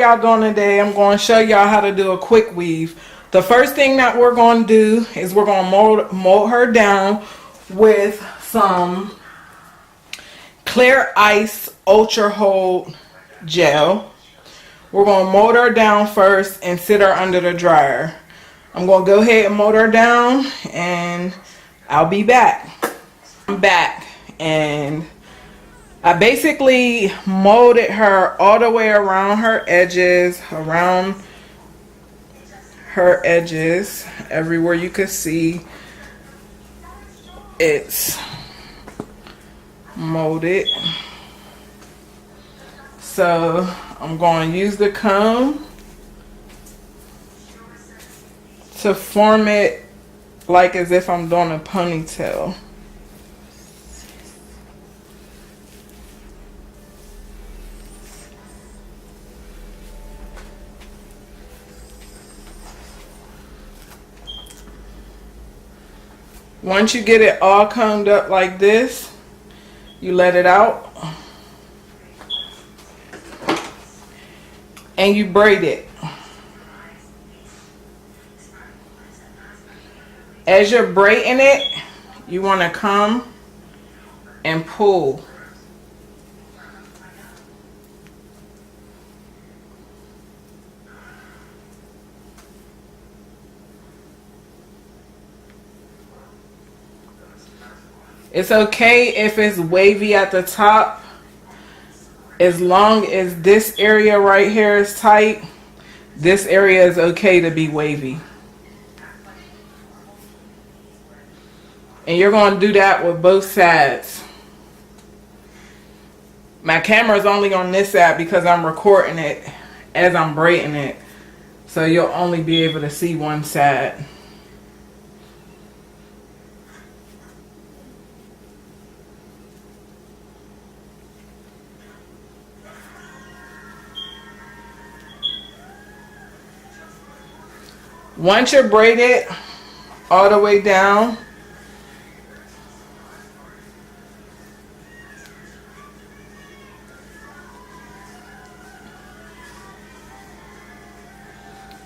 Y'all doing today? I'm going to show y'all how to do a quick weave. The first thing that we're going to do is we're going to mold her down with some clear ice ultra hold gel. We're going to mold her down first and sit her under the dryer. I'm going to go ahead and mold her down and I'll be back. I'm back and I basically molded her all the way around her edges, everywhere you could see. It's molded. So I'm going to use the comb to form it like as if I'm doing a ponytail. Once you get it all combed up like this, you let it out and you braid it. As you're braiding it, you want to come and pull. It's okay if it's wavy at the top, as long as this area right here is tight. This area is okay to be wavy. And you're going to do that with both sides. My camera is only on this side because I'm recording it as I'm braiding it. So you'll only be able to see one side. Once you're braided all the way down,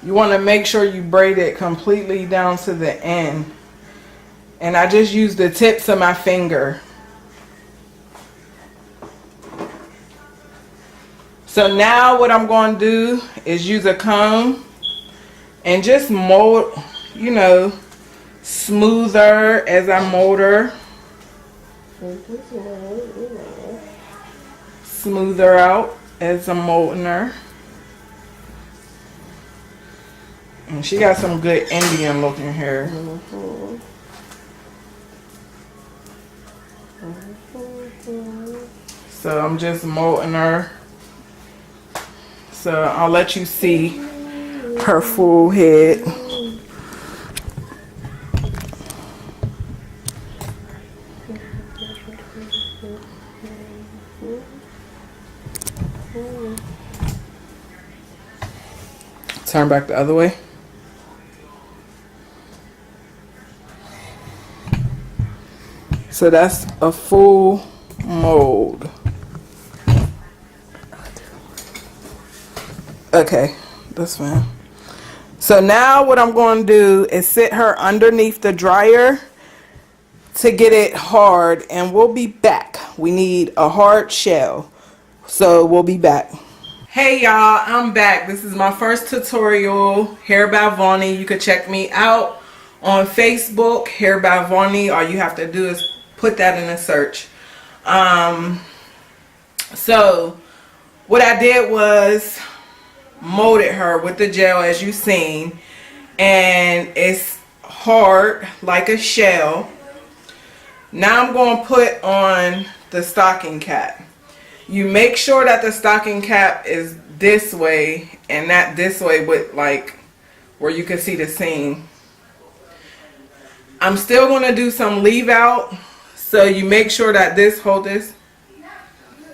you want to make sure you braid it completely down to the end. And I just use the tips of my finger. So now what I'm going to do is use a comb and just mold, you know, smooth her as I mold her. Smooth her out as I'm molding her. And she got some good Indian looking hair. So I'm just molding her. So I'll let you see her full head. Turn back the other way. So that's a full mold. Okay, that's fine. So now what I'm going to do is sit her underneath the dryer to get it hard, and we'll be back. We need a hard shell, so we'll be back. Hey y'all, I'm back. This is my first tutorial, Hair by VONNIE. You can check me out on Facebook, Hair by VONNIE. All you have to do is put that in a search. So what I did was molded her with the gel as you seen, and it's hard like a shell. Now I'm going to put on the stocking cap. You make sure that the stocking cap is this way and not this way, with like where you can see the seam. I'm still going to do some leave out, so you make sure that this, hold this,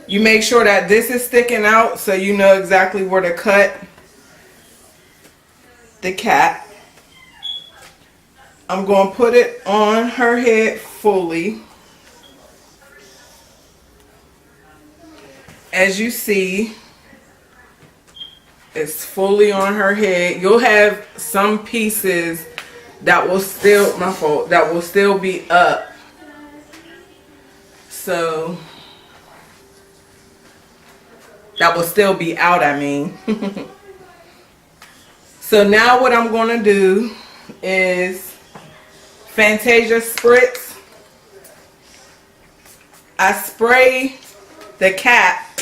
you make sure that this is sticking out so you know exactly where to cut the cap. I'm going to put it on her head fully. As you see, It's fully on her head. You'll have some pieces that will still, my fault, that will still be up. So, that will still be out, I mean. So now what I'm going to do is Fantasia Spritz. I spray the cap.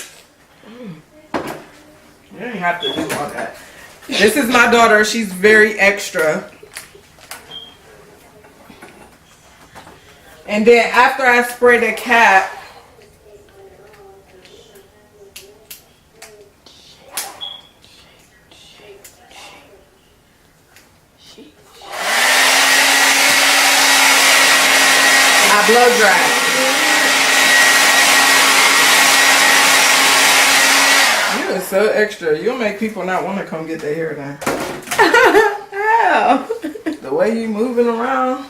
You don't have to do all that. This is my daughter. She's very extra. And then after I spray the cap, I blow dry. You are so extra. You'll make people not want to come get their hair done. How? The way you moving around.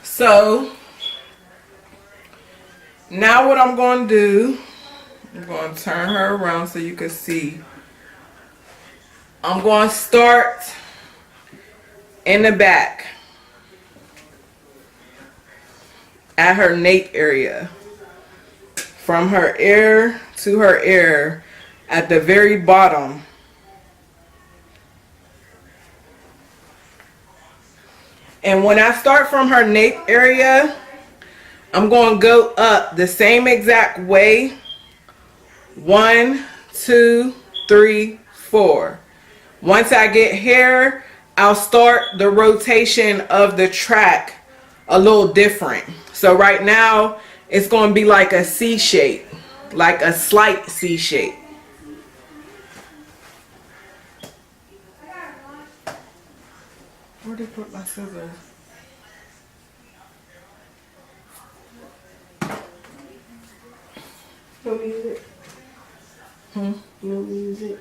So now what I'm going to do, I'm going to turn her around so you can see. I'm going to start in the back at her nape area. From her ear to her ear at the very bottom. And when I start from her nape area, I'm going to go up the same exact way. 1, 2, 3, 4. Once I get here, I'll start the rotation of the track a little different. So right now, it's going to be like a C shape, like a slight C shape. Where did I put my scissors? No music. No music.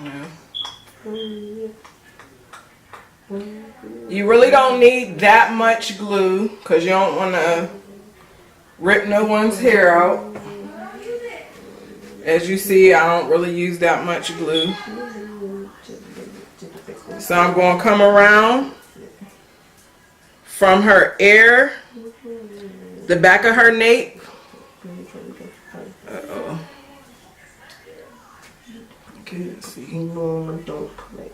No. No music. You really don't need that much glue because you don't want to rip no one's hair out. As you see, I don't really use that much glue. So I'm going to come around from her ear, the back of her nape. Uh-oh. Can't see. No, don't play.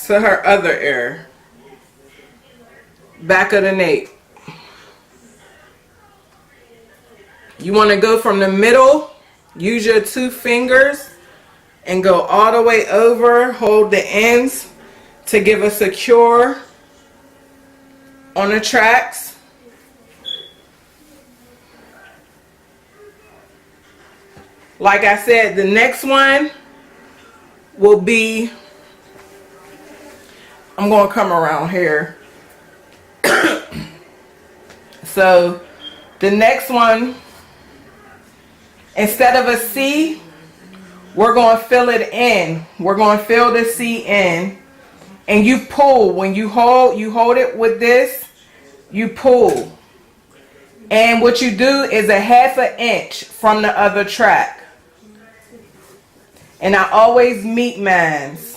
To her other ear. Back of the nape. You want to go from the middle, use your 2 fingers and go all the way over, hold the ends to give a secure on the tracks. Like I said, the next one will be, I'm going to come around here. So the next one, instead of a C, we're going to fill it in. We're going to fill the C in. And you pull. When you hold it with this, you pull. And what you do is a 1/2 inch from the other track. And I always meet mines.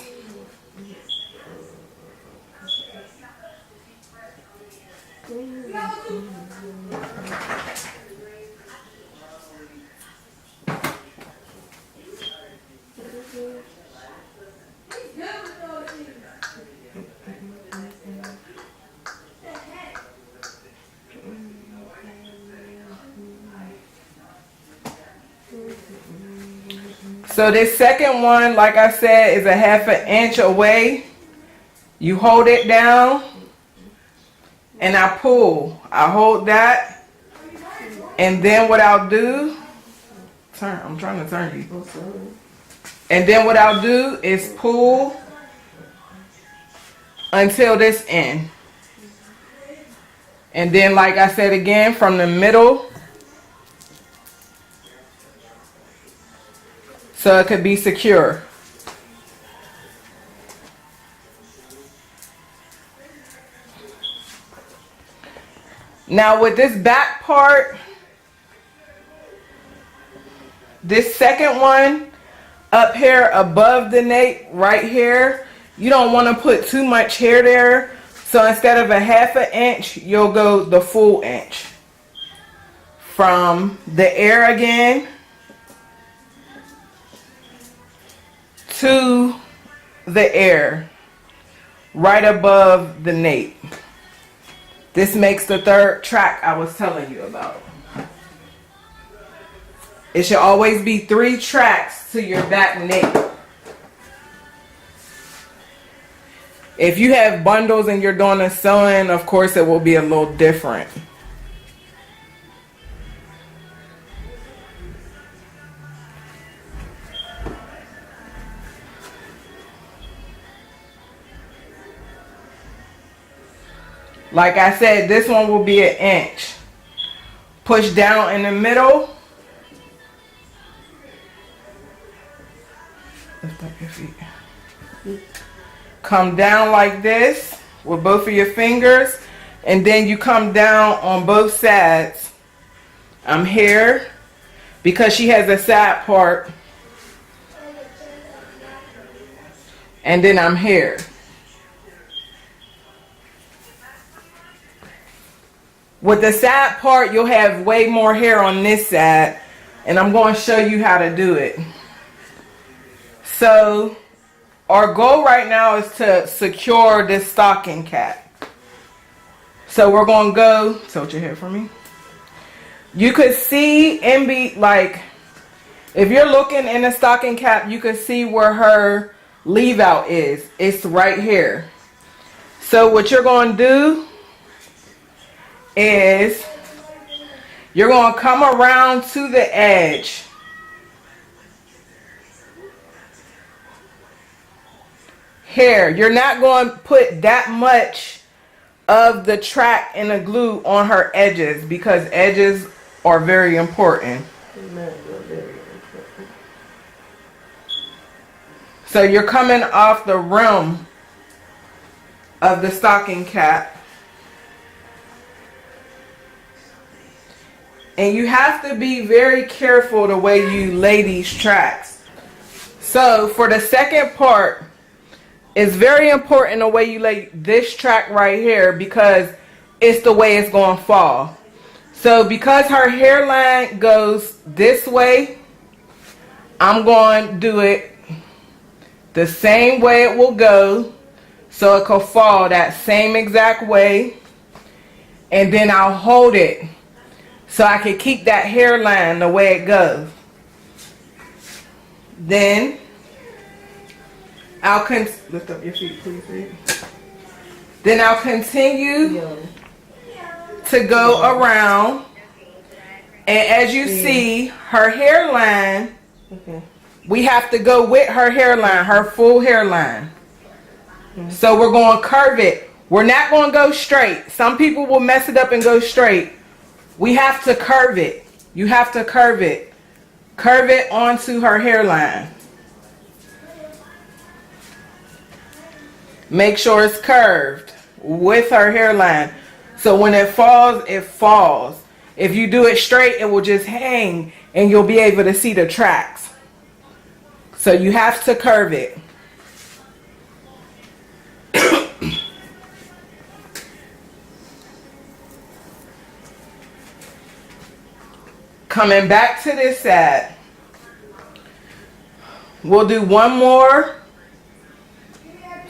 So this second one, like I said, is a 1/2 inch away. You hold it down and I pull. I hold that, and then what I'll do, I'm trying to turn you. And then what I'll do is pull until this end. And then, like I said again, from the middle, so it could be secure. Now with this back part, this second one up here above the nape right here, you don't want to put too much hair there. So instead of a 1/2 inch, you'll go the full inch. From the ear again to the ear, right above the nape. This makes the third track I was telling you about. It should always be 3 tracks to your back nape. If you have bundles and you're doing a sewing, of course it will be a little different. Like I said, this one will be 1 inch. Push down in the middle. Lift up your feet. Come down like this with both of your fingers, and then you come down on both sides. I'm here because she has a side part, and then I'm here. With the side part, you'll have way more hair on this side, and I'm going to show you how to do it. So our goal right now is to secure this stocking cap. So we're going to go, tilt your head for me. You could see like, if you're looking in the stocking cap, you could see where her leave out is. It's right here. So what you're going to do is you're going to come around to the edge. Here, you're not going to put that much of the track and the glue on her edges because edges are very important. So you're coming off the rim of the stocking cap. And you have to be very careful the way you lay these tracks. So for the second part, it's very important the way you lay this track right here because it's the way it's going to fall. So because her hairline goes this way, I'm going to do it the same way it will go so it could fall that same exact way. And then I'll hold it so I can keep that hairline the way it goes. Then I'll lift up your feet, please. Then I'll continue to go around, and as you see, her hairline, we have to go with her hairline, her full hairline. So we're going to curve it. We're not going to go straight. Some people will mess it up and go straight. We have to curve it. You have to curve it. Curve it onto her hairline. Make sure it's curved with her hairline. So when it falls, it falls. If you do it straight, it will just hang and you'll be able to see the tracks. So you have to curve it. Coming back to this side, we'll do one more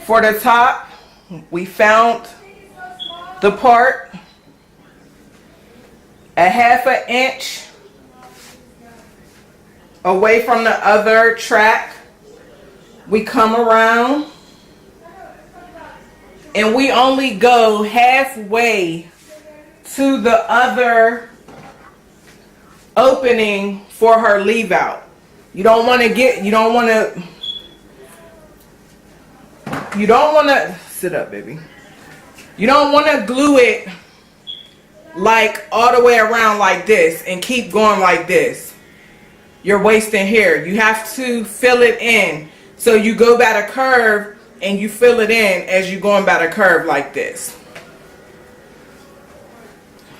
for the top. We found the part, 1/2 inch away from the other track. We come around and we only go halfway to the other opening for her leave out. You don't want to sit up, baby. You don't want to glue it like all the way around like this and keep going like this. You're wasting hair. You have to fill it in. So you go by the curve and you fill it in as you're going by the curve like this.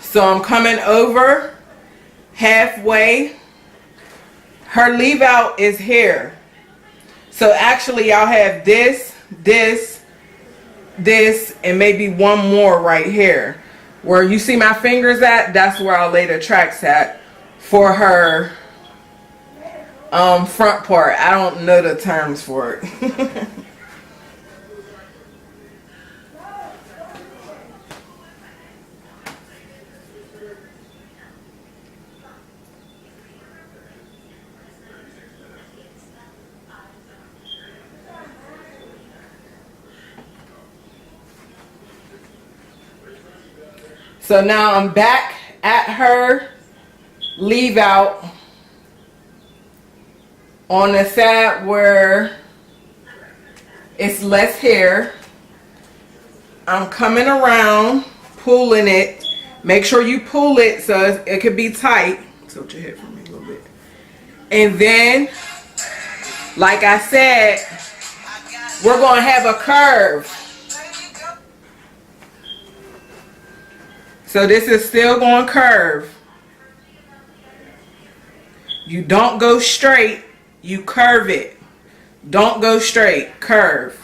So I'm coming over halfway. Her leave out is here. So actually I'll have this, this, this, and maybe one more right here. Where you see my fingers at, that's where I'll lay the tracks at for her front part. I don't know the terms for it. So now I'm back at her leave out on the side where it's less hair. I'm coming around, pulling it. Make sure you pull it so it could be tight. Tilt your head for me a little bit. And then, like I said, we're going to have a curve. So this is still going curve. You don't go straight, you curve it. Don't go straight, curve.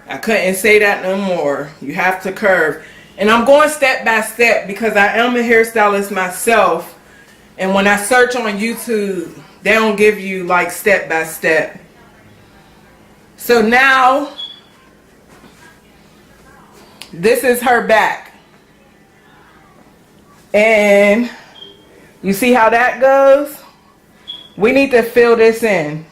I couldn't say that no more. You have to curve. And I'm going step by step because I am a hairstylist myself. And when I search on YouTube, they don't give you like step by step. So now, this is her back. And you see how that goes? We need to fill this in.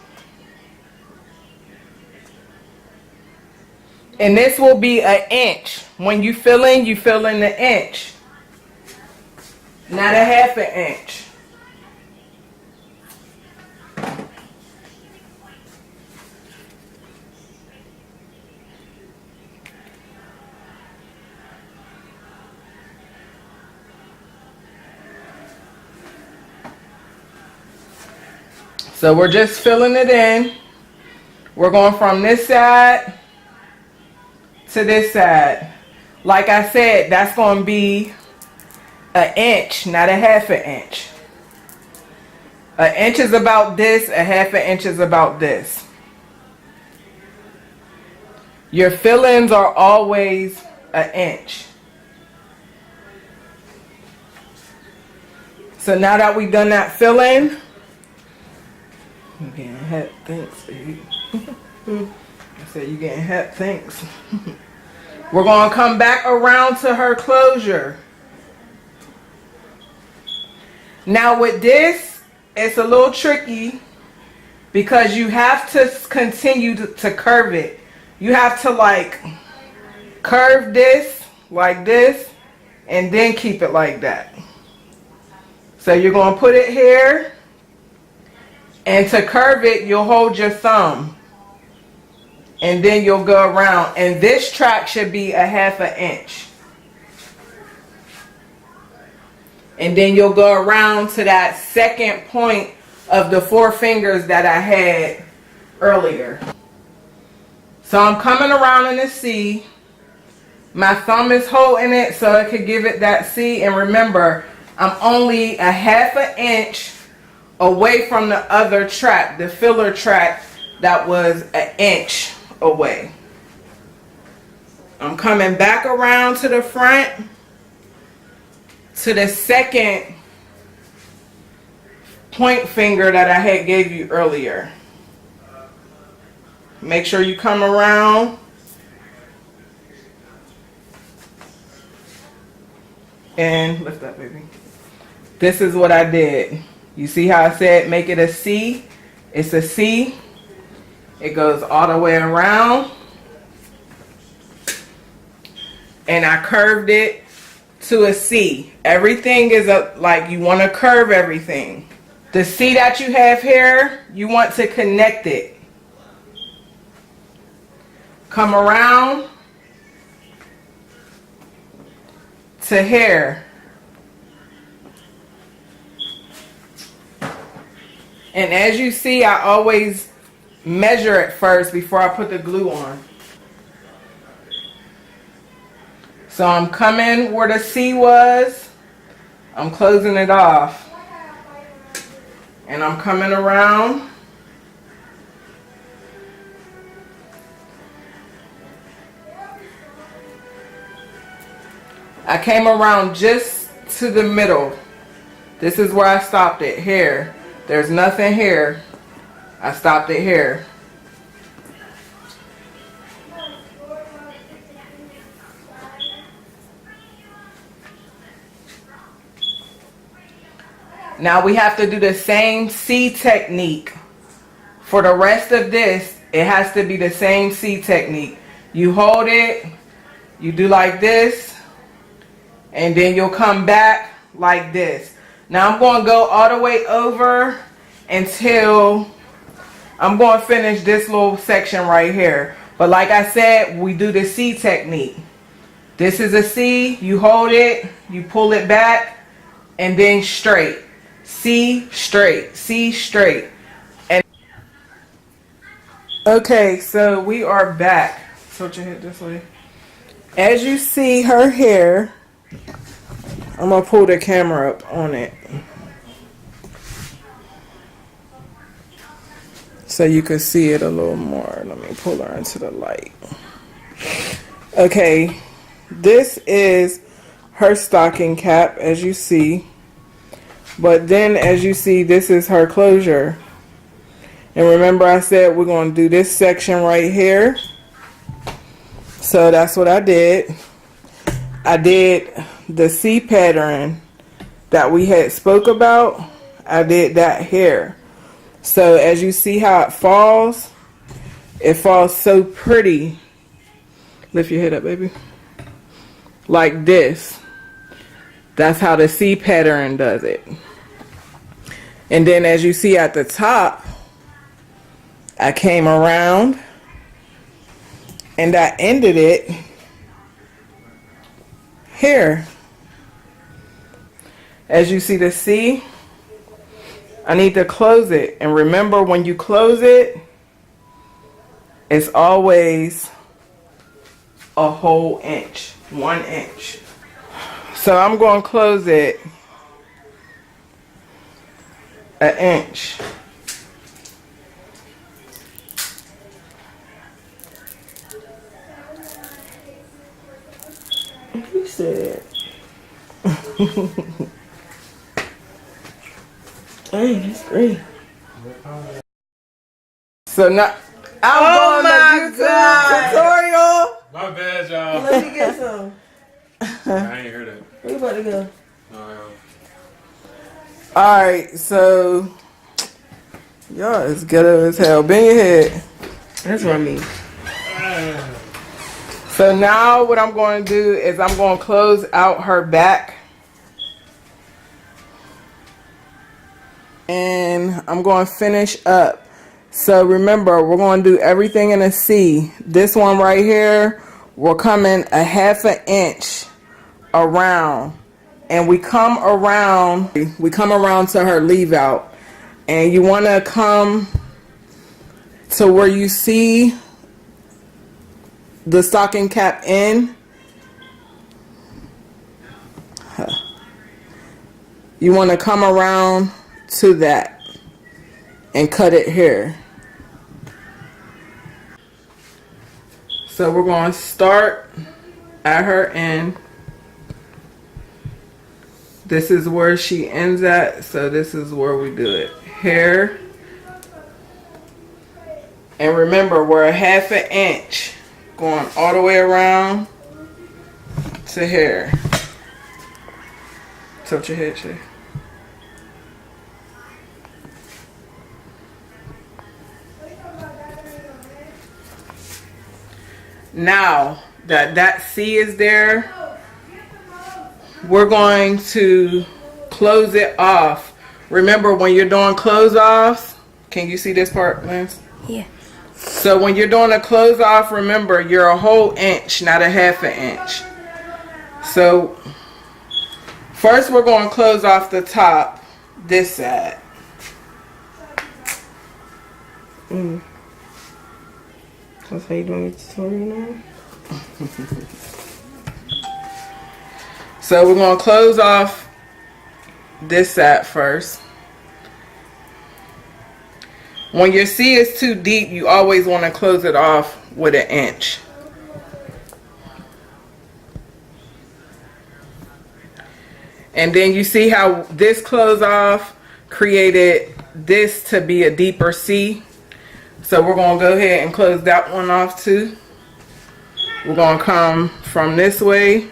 And this will be an inch. When you fill in the inch. Not a half an inch. So we're just filling it in. We're going from this side to this side. Like I said, that's going to be an inch, not a half an inch. An inch is about this, a half an inch is about this. Your fill-ins are always an inch. So now that we've done that fill-in, you getting hep, thanks, baby. I said you getting hep, thanks. We're going to come back around to her closure. Now with this, it's a little tricky because you have to continue to curve it. You have to like curve this like this and then keep it like that. So you're going to put it here. And to curve it, you'll hold your thumb. And then you'll go around. And this track should be a half an inch. And then you'll go around to that second point of the 4 fingers that I had earlier. So I'm coming around in the C. My thumb is holding it so it could give it that C. And remember, I'm only a half an inch away from the other track, the filler track that was an inch away. I'm coming back around to the front to the second point finger that I had gave you earlier. Make sure you come around and lift up, baby. This is what I did. You see how I said make it a C? It's a C. It goes all the way around. And I curved it to a C. Everything is like you want to curve everything. The C that you have here, you want to connect it. Come around to here. And as you see, I always measure it first before I put the glue on. So I'm coming where the C was. I'm closing it off. And I'm coming around. I came around just to the middle. This is where I stopped it, here. There's nothing here. I stopped it here. Now we have to do the same C technique. For the rest of this, it has to be the same C technique. You hold it, you do like this, and then you'll come back like this. Now I'm going to go all the way over until I'm going to finish this little section right here. But like I said, we do the C technique. This is a C, you hold it, you pull it back, and then straight. C straight, C straight. And okay, so we are back. Tilt your head this way. As you see her hair, I'm gonna pull the camera up on it so you can see it a little more. Let me pull her into the light. Okay, this is her stocking cap, as you see. But then, as you see, this is her closure. And remember I said we're going to do this section right here. So that's what I did. I did the C pattern that we had spoke about. I did that here. So as you see how it falls so pretty. Lift your head up, baby. Like this. That's how the C pattern does it. And then as you see at the top, I came around and I ended it here. As you see the C, I need to close it. And remember, when you close it, it's always a whole inch, 1 inch. So I'm going to close it 1 inch. You said. Dang, that's great. So now I'm going to YouTube tutorial. My bad, y'all. Let me get some. I ain't heard that. Where you about to go? No. Alright, so y'all is ghetto as hell. Bend your head. That's what I mean. So now what I'm going to do is I'm going to close out her back. And I'm going to finish up. So remember, we're going to do everything in a C. This one right here, we're coming 1/2 inch around. And we come around to her leave out. And you want to come to where you see the stocking cap in. You want to come around to that and cut it here. So we're going to start at her end. This is where she ends at, so this is where we do it. Here. And remember, we're 1/2 inch going all the way around to here. Tilt your head, Shay. Now that C is there, we're going to close it off. Remember, when you're doing close offs, can you see this part, Lance? Yeah. So when you're doing a close off, remember, you're a whole inch, not 1/2 inch. So first we're going to close off the top, this side. That's how you doing your tutorial now? So we're going to close off this side first. When your C is too deep, you always want to close it off with 1 inch. And then you see how this close off created this to be a deeper C. So we're going to go ahead and close that one off too. We're going to come from this way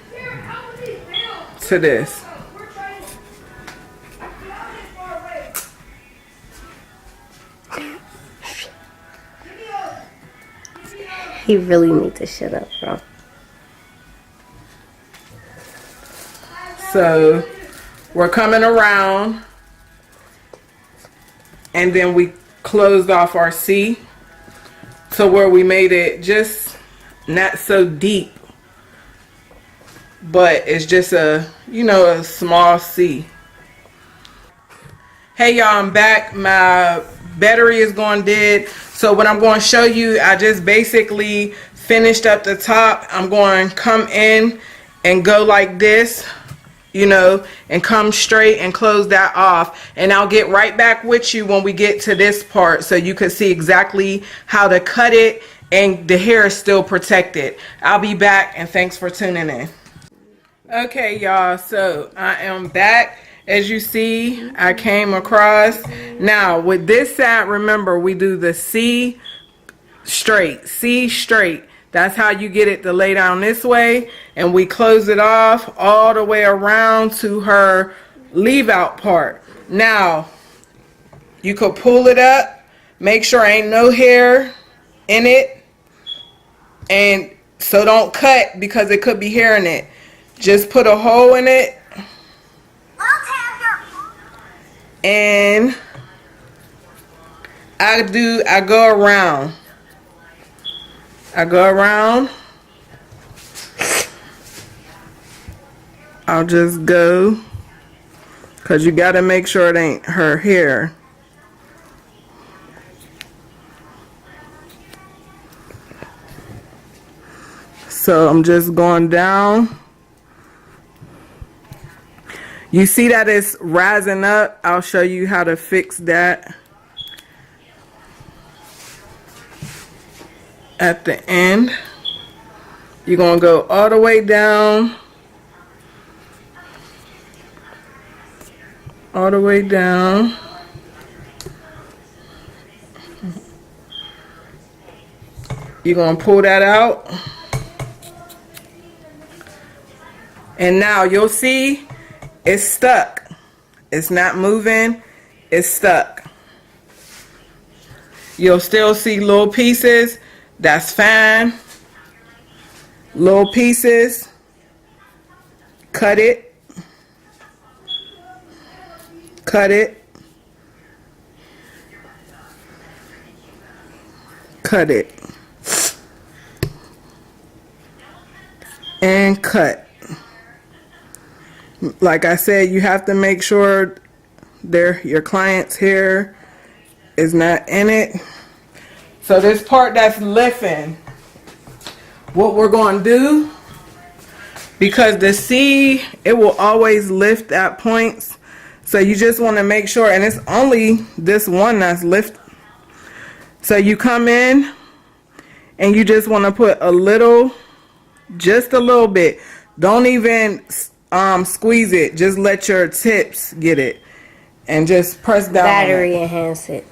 to this. He really needs to shut up, bro. So we're coming around, and then we closed off our C to where we made it just not so deep, but it's just a, you know, a small C. Hey y'all, I'm back. My battery is going dead. So what I'm going to show you, I just basically finished up the top. I'm going to come in and go like this, you know, and come straight and close that off. And I'll get right back with you when we get to this part so you can see exactly how to cut it and the hair is still protected. I'll be back, and thanks for tuning in. Okay y'all, so I am back. As you see, I came across. Now with this side, remember we do the C straight, C straight. That's how you get it to lay down this way, and we close it off all the way around to her leave out part. Now you could pull it up, make sure ain't no hair in it, and so don't cut because it could be hair in it. Just put a hole in it, and I go around. I'll just go, because you got to make sure it ain't her hair. So I'm just going down. You see that it's rising up? I'll show you how to fix that at the end. You're going to go all the way down. All the way down. You're going to pull that out. And now you'll see it's stuck. It's not moving. It's stuck. You'll still see little pieces. That's fine. Little pieces. Cut it. Cut it. Cut it. And cut. Like I said, you have to make sure your client's hair is not in it. So this part that's lifting, what we're going to do, because the C, it will always lift at points. So you just want to make sure, and it's only this one that's lifted. So you come in and you just want to put a little, just a little bit. Don't even squeeze it. Just let your tips get it, and just press down. Battery enhance it.